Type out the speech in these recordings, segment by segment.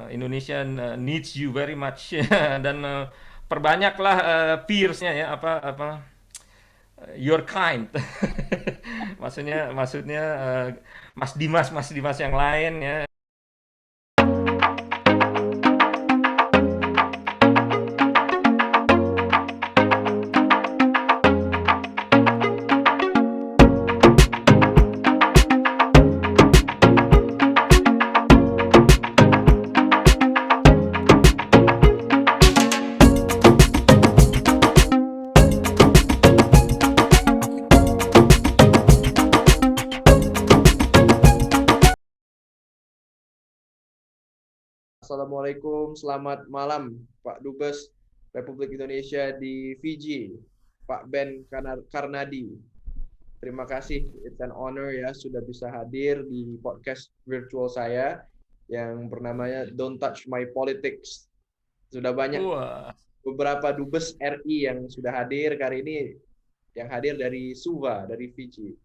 Indonesia needs you very much dan perbanyaklah peersnya ya your kind. Maksudnya Mas Dimas yang lain ya. Assalamualaikum, selamat malam Pak Dubes Republik Indonesia di Fiji, Pak Ben Karnadi. Terima kasih, it's an honor ya sudah bisa hadir di podcast virtual saya yang bernamanya Don't Touch My Politics. Sudah banyak Wah, beberapa Dubes RI yang sudah hadir kali ini, yang hadir dari Suva, dari Fiji.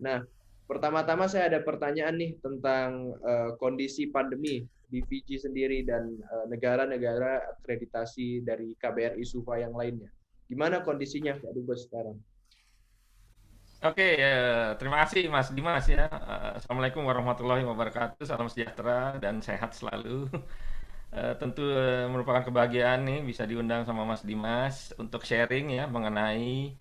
Nah, pertama-tama saya ada pertanyaan nih tentang kondisi pandemi di Fiji sendiri dan negara-negara akreditasi dari KBRI Suva yang lainnya. Gimana kondisinya Pak Dubes sekarang? oke, terima kasih Mas Dimas ya. Assalamualaikum warahmatullahi wabarakatuh. Salam sejahtera dan sehat selalu. Tentu merupakan kebahagiaan nih bisa diundang sama Mas Dimas untuk sharing ya mengenai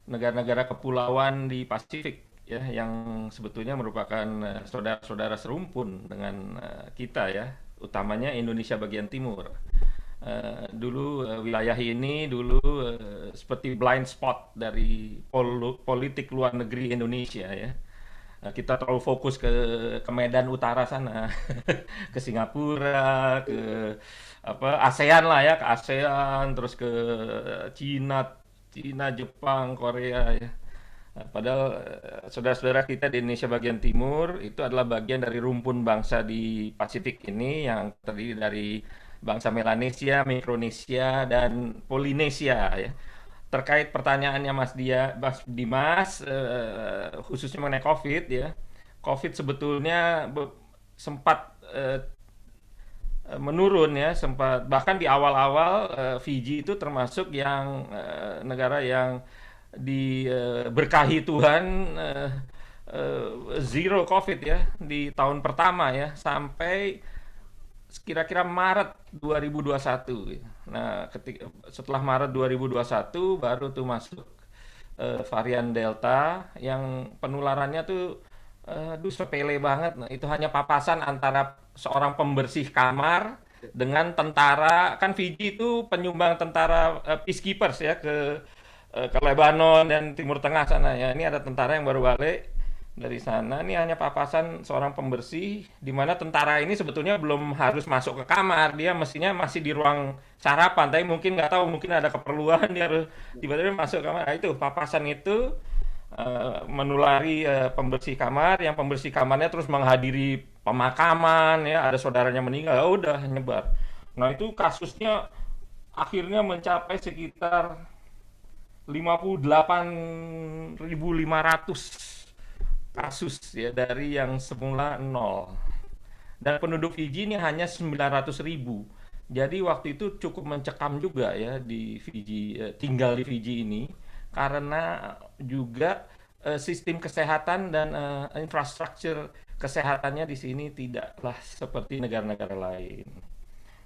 negara-negara kepulauan di Pasifik ya yang sebetulnya merupakan saudara-saudara serumpun dengan kita ya, utamanya Indonesia bagian timur. Dulu wilayah ini dulu seperti blind spot dari politik luar negeri Indonesia ya. Kita terlalu fokus ke Medan Utara sana, ke Singapura, ke ASEAN lah ya, ke ASEAN, terus ke Cina, Jepang, Korea ya. Padahal saudara-saudara kita di Indonesia bagian timur itu adalah bagian dari rumpun bangsa di Pasifik ini yang terdiri dari bangsa Melanesia, Mikronesia, dan Polinesia ya. Terkait pertanyaannya Mas Dimas, khususnya mengenai COVID ya, COVID sebetulnya sempat menurun ya, sempat bahkan di awal-awal Fiji itu termasuk yang negara yang diberkahi Tuhan zero COVID ya di tahun pertama ya sampai kira-kira Maret 2021. Nah, setelah Maret 2021 baru tuh masuk varian Delta yang penularannya tuh sepele banget. Nah, itu hanya papasan antara seorang pembersih kamar dengan tentara. Kan Fiji itu penyumbang tentara peacekeepers ya ke Lebanon dan Timur Tengah sana ya. Ini ada tentara yang baru balik dari sana. Ini hanya papasan seorang pembersih di mana tentara ini sebetulnya belum harus masuk ke kamar. Dia mestinya masih di ruang sarapan, tapi mungkin nggak tahu, mungkin ada keperluan dia harus tiba-tiba masuk ke kamar. Nah, itu papasan itu menulari pembersih kamar, yang pembersih kamarnya terus menghadiri pemakaman ya, ada saudaranya meninggal, ya udah nyebar. Nah, itu kasusnya akhirnya mencapai sekitar 58.500 kasus ya dari yang semula nol. Dan penduduk Fiji ini hanya 900.000. Jadi waktu itu cukup mencekam juga ya di Fiji, tinggal di Fiji ini karena juga sistem kesehatan dan infrastruktur kesehatannya di sini tidaklah seperti negara-negara lain.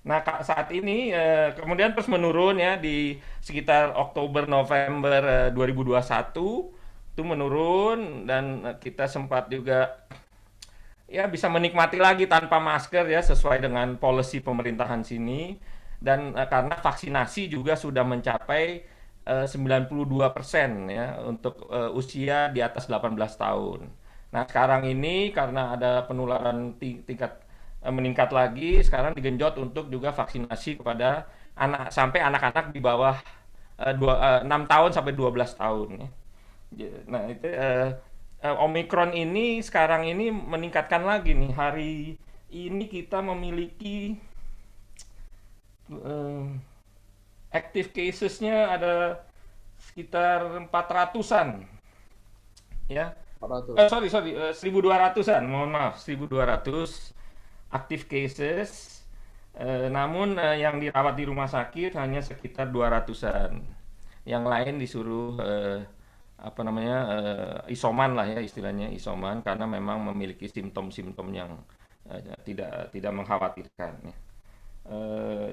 Nah, saat ini kemudian terus menurun ya di sekitar Oktober November 2021 itu menurun dan kita sempat juga ya bisa menikmati lagi tanpa masker ya sesuai dengan policy pemerintahan sini dan karena vaksinasi juga sudah mencapai 92% ya untuk usia di atas 18 tahun. Nah, sekarang ini karena ada penularan tingkat meningkat lagi, sekarang digenjot untuk juga vaksinasi kepada anak sampai anak-anak di bawah 6 tahun sampai 12 tahun ya. Nah, itu Omikron ini sekarang ini meningkatkan lagi nih. Hari ini kita memiliki eh, active casesnya ada sekitar 400-an ya. 400. Sorry, 1.200-an, mohon maaf, 1.200. active cases, namun yang dirawat di rumah sakit hanya sekitar 200-an. Yang lain disuruh apa namanya isoman lah ya, istilahnya isoman, karena memang memiliki simptom-simptom yang tidak mengkhawatirkan ya.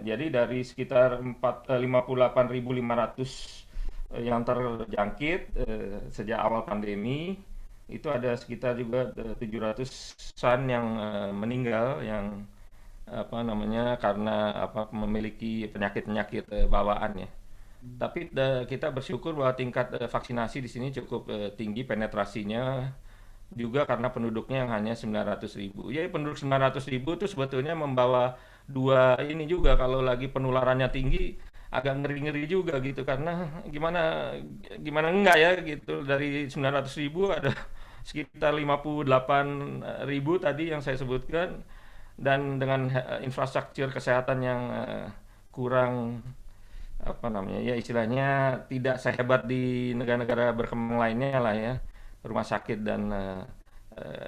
Jadi dari sekitar 58.500 yang terjangkit sejak awal pandemi, itu ada sekitar juga 700-an yang meninggal, yang apa namanya, karena apa, memiliki penyakit-penyakit bawaan ya. Tapi kita bersyukur bahwa tingkat vaksinasi di sini cukup tinggi penetrasinya, juga karena penduduknya yang hanya 900.000. Ya, penduduk 900.000 itu sebetulnya membawa dua ini juga, kalau lagi penularannya tinggi agak ngeri-ngeri juga gitu, karena gimana gimana enggak ya gitu, dari 900.000 ada sekitar 58.000 tadi yang saya sebutkan, dan dengan infrastruktur kesehatan yang kurang apa namanya ya, istilahnya tidak sehebat di negara-negara berkembang lainnya lah ya, rumah sakit dan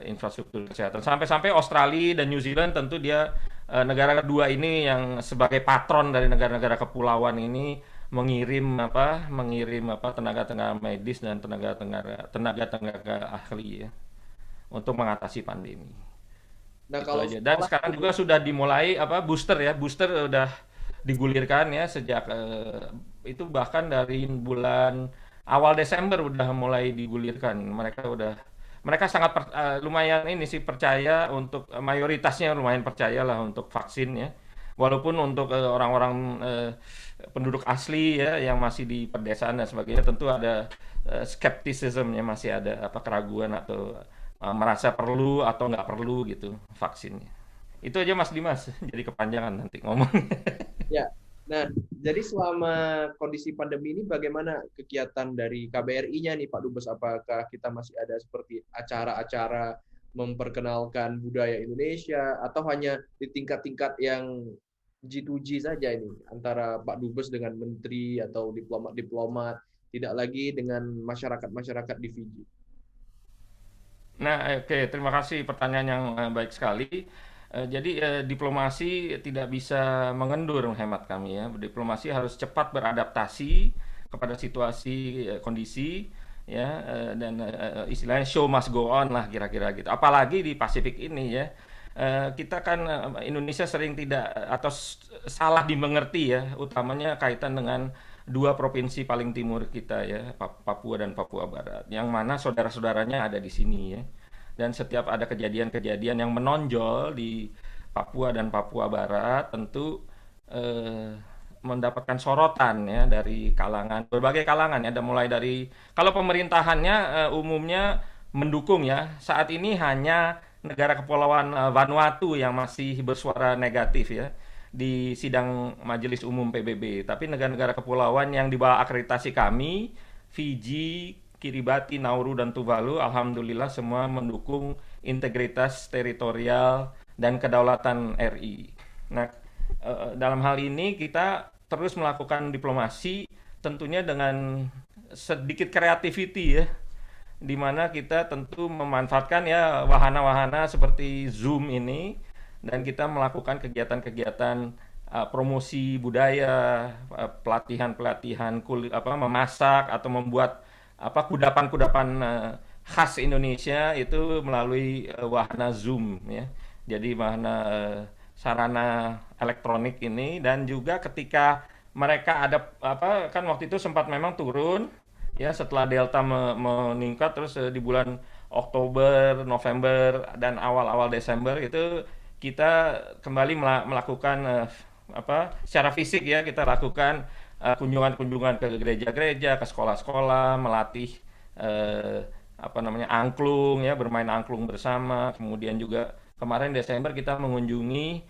infrastruktur kesehatan. Sampai-sampai Australia dan New Zealand, tentu dia negara kedua ini yang sebagai patron dari negara-negara kepulauan ini, mengirim apa tenaga-tenaga medis dan tenaga-tenaga ahli ya, untuk mengatasi pandemi. Nah, Itu kalau aja. Dan sekolah sekarang itu, juga sudah dimulai apa, booster ya, booster udah digulirkan ya sejak itu bahkan dari bulan awal Desember udah mulai digulirkan. Mereka sangat lumayan ini sih, percaya untuk mayoritasnya lumayan percaya lah untuk vaksin ya. Walaupun untuk orang-orang penduduk asli ya yang masih di pedesaan dan sebagainya, tentu ada skepticism ya, masih ada apa, keraguan atau merasa perlu atau nggak perlu gitu vaksinnya. Itu aja Mas Dimas, jadi kepanjangan nanti ngomong. ya. Nah, jadi selama kondisi pandemi ini bagaimana kegiatan dari KBRI-nya nih Pak Dubes? Apakah kita masih ada seperti acara-acara memperkenalkan budaya Indonesia, atau hanya di tingkat-tingkat yang G2G saja ini, antara Pak Dubes dengan menteri atau diplomat-diplomat, tidak lagi dengan masyarakat-masyarakat di Fiji? Nah, oke, terima kasih, pertanyaan yang baik sekali. Jadi diplomasi tidak bisa mengendur, hemat kami ya. Diplomasi harus cepat beradaptasi kepada situasi kondisi ya, dan istilahnya show must go on lah, kira-kira gitu. Apalagi di Pasifik ini ya. Kita kan Indonesia sering tidak atau salah dimengerti ya, utamanya kaitan dengan dua provinsi paling timur kita ya, Papua dan Papua Barat, yang mana saudara-saudaranya ada di sini ya. Dan setiap ada kejadian-kejadian yang menonjol di Papua dan Papua Barat, tentu eh, mendapatkan sorotan ya dari berbagai kalangan ya. Ada mulai dari, kalau pemerintahannya umumnya mendukung ya. Saat ini hanya negara kepulauan Vanuatu yang masih bersuara negatif ya di sidang Majelis Umum PBB. Tapi negara-negara kepulauan yang di bawah akreditasi kami, Fiji, Kiribati, Nauru, dan Tuvalu, alhamdulillah semua mendukung integritas teritorial dan kedaulatan RI. Nah, dalam hal ini kita terus melakukan diplomasi, tentunya dengan sedikit creativity ya, di mana kita tentu memanfaatkan ya wahana-wahana seperti Zoom ini, dan kita melakukan kegiatan-kegiatan promosi budaya, pelatihan-pelatihan apa, memasak atau membuat apa, kudapan-kudapan khas Indonesia itu melalui wahana Zoom ya. Jadi wahana sarana elektronik ini. Dan juga ketika mereka ada apa, kan waktu itu sempat memang turun ya setelah Delta meningkat, terus di bulan Oktober, November, dan awal-awal Desember itu kita kembali melakukan apa, secara fisik ya, kita lakukan kunjungan-kunjungan ke gereja-gereja, ke sekolah-sekolah, melatih eh, apa namanya, angklung ya, bermain angklung bersama. Kemudian juga kemarin Desember kita mengunjungi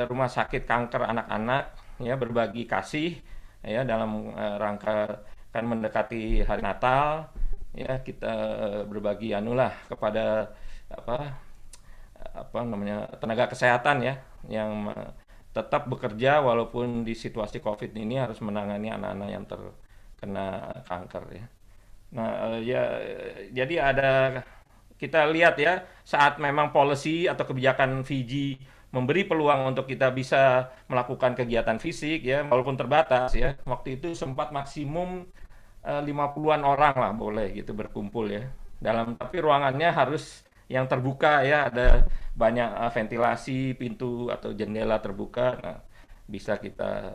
rumah sakit kanker anak-anak ya, berbagi kasih ya, dalam rangka kan mendekati hari Natal ya, kita berbagi anulah kepada apa apa namanya, tenaga kesehatan ya, yang tetap bekerja walaupun di situasi COVID ini harus menangani anak-anak yang terkena kanker ya. Nah, ya, jadi ada, kita lihat ya, saat memang policy atau kebijakan Fiji memberi peluang untuk kita bisa melakukan kegiatan fisik ya, walaupun terbatas ya. Waktu itu sempat maksimum 50-an orang lah boleh gitu berkumpul ya. Tapi ruangannya harus yang terbuka ya, ada banyak ventilasi, pintu atau jendela terbuka. Nah, bisa kita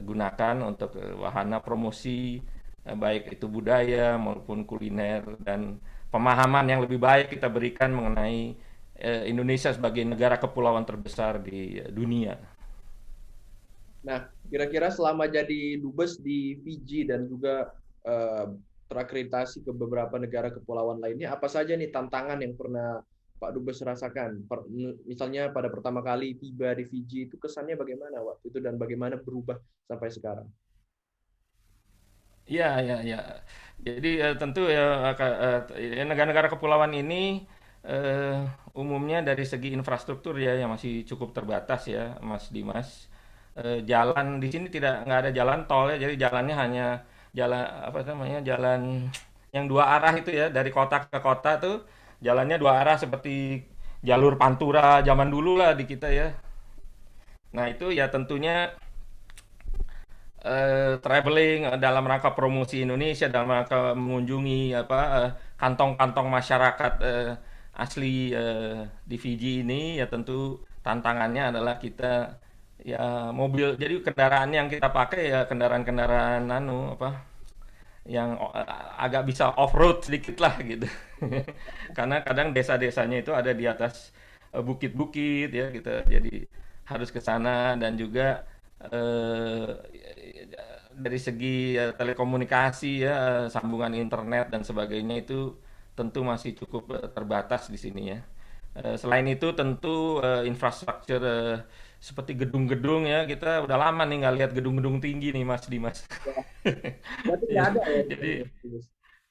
gunakan untuk wahana promosi baik itu budaya maupun kuliner dan pemahaman yang lebih baik kita berikan mengenai Indonesia sebagai negara kepulauan terbesar di dunia. Nah, kira-kira selama jadi dubes di Fiji dan juga eh, terakreditasi ke beberapa negara kepulauan lainnya, apa saja nih tantangan yang pernah Pak Dubes rasakan? Misalnya pada pertama kali tiba di Fiji itu kesannya bagaimana waktu itu dan bagaimana berubah sampai sekarang? Iya, iya, iya. Jadi tentu ya negara-negara kepulauan ini eh, umumnya dari segi infrastruktur ya yang masih cukup terbatas ya, Mas Dimas. Jalan di sini nggak ada jalan tol ya, jadi jalannya hanya jalan apa namanya jalan yang dua arah itu ya dari kota ke kota tuh jalannya dua arah seperti jalur Pantura zaman dulu lah di kita ya. Nah itu ya tentunya traveling dalam rangka promosi Indonesia, dalam rangka mengunjungi kantong-kantong masyarakat asli di Fiji ini ya tentu tantangannya adalah kita ya mobil jadi kendaraan yang kita pakai ya kendaraan-kendaraan yang agak bisa off-road sedikit lah gitu. Karena kadang desa-desanya itu ada di atas bukit-bukit ya gitu. Jadi harus ke sana dan juga eh, dari segi telekomunikasi ya sambungan internet dan sebagainya itu tentu masih cukup terbatas di sini ya. Selain itu tentu infrastruktur seperti gedung-gedung ya kita udah lama nih nggak lihat gedung-gedung tinggi nih Mas Dimas. Berarti nggak Iya, ada ya? jadi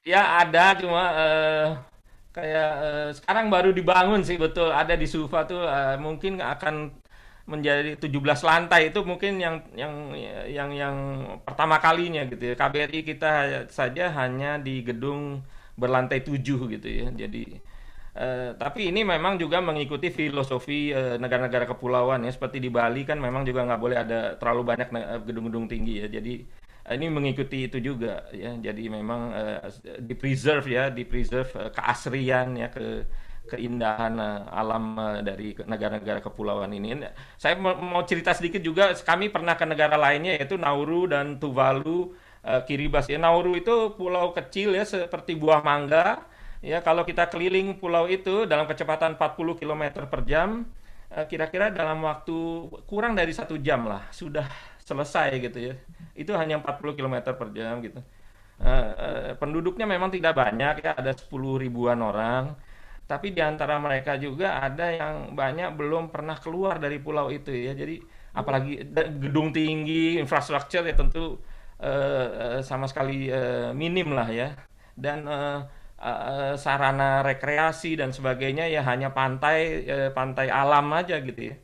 ya ada cuma kayak sekarang baru dibangun sih betul ada di Suva tuh mungkin akan menjadi 17 lantai itu mungkin yang pertama kalinya gitu ya. KBRI kita saja hanya di gedung berlantai 7 gitu ya. Jadi tapi ini memang juga mengikuti filosofi negara-negara kepulauan ya. Seperti di Bali kan memang juga nggak boleh ada terlalu banyak gedung-gedung tinggi ya. Jadi ini mengikuti itu juga ya. Jadi memang di preserve keasrian ya keindahan alam dari negara-negara kepulauan ini. Saya mau cerita sedikit juga. Kami pernah ke negara lainnya yaitu Nauru dan Tuvalu, Kiribati. Ya, Nauru itu pulau kecil ya seperti buah mangga. Ya, kalau kita keliling pulau itu dalam kecepatan 40 km per jam, kira-kira dalam waktu kurang dari 1 jam lah sudah selesai gitu ya. Itu hanya 40 km per jam gitu. Penduduknya memang tidak banyak ya, ada 10 ribuan orang. Tapi di antara mereka juga ada yang banyak belum pernah keluar dari pulau itu ya. Jadi apalagi gedung tinggi, infrastruktur ya tentu sama sekali minim lah ya. Dan sarana rekreasi dan sebagainya ya hanya pantai alam aja gitu ya.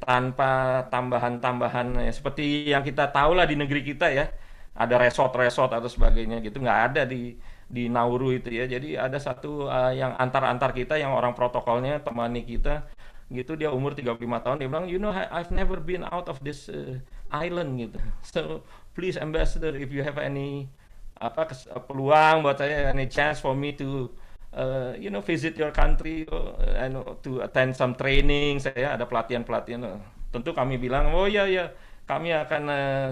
Tanpa tambahan-tambahan ya, seperti yang kita tahu lah di negeri kita ya. Ada resort-resort atau sebagainya gitu nggak ada di Nauru itu ya. Jadi ada satu yang antar-antar kita yang orang protokolnya temani kita gitu dia umur 35 tahun dia bilang I've never been out of this island gitu. So please ambassador if you have any peluang buat saya any chance for me to visit your country and to attend some training saya ada pelatihan-pelatihan. Tentu kami bilang oh ya ya kami akan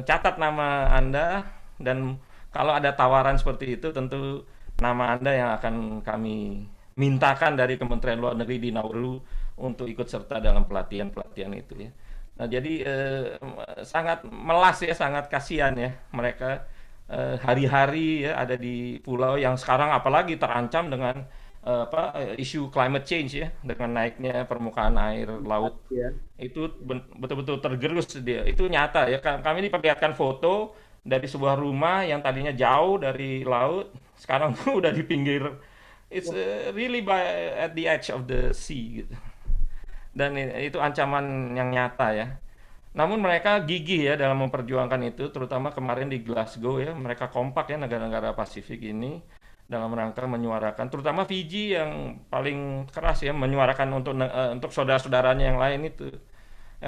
catat nama Anda dan kalau ada tawaran seperti itu, tentu nama Anda yang akan kami mintakan dari Kementerian Luar Negeri di Nauru untuk ikut serta dalam pelatihan-pelatihan itu ya. Nah, jadi sangat melas ya, sangat kasihan ya mereka hari-hari ya ada di pulau yang sekarang apalagi terancam dengan isu climate change ya dengan naiknya permukaan air laut Ya. itu betul-betul tergerus dia itu nyata ya kami diperlihatkan foto dari sebuah rumah yang tadinya jauh dari laut sekarang tuh udah di pinggir it's really at the edge of the sea gitu dan itu ancaman yang nyata ya namun mereka gigih ya dalam memperjuangkan itu terutama kemarin di Glasgow ya mereka kompak ya negara-negara Pasifik ini dalam rangka menyuarakan, terutama Fiji yang paling keras ya menyuarakan untuk saudara-saudaranya yang lain itu.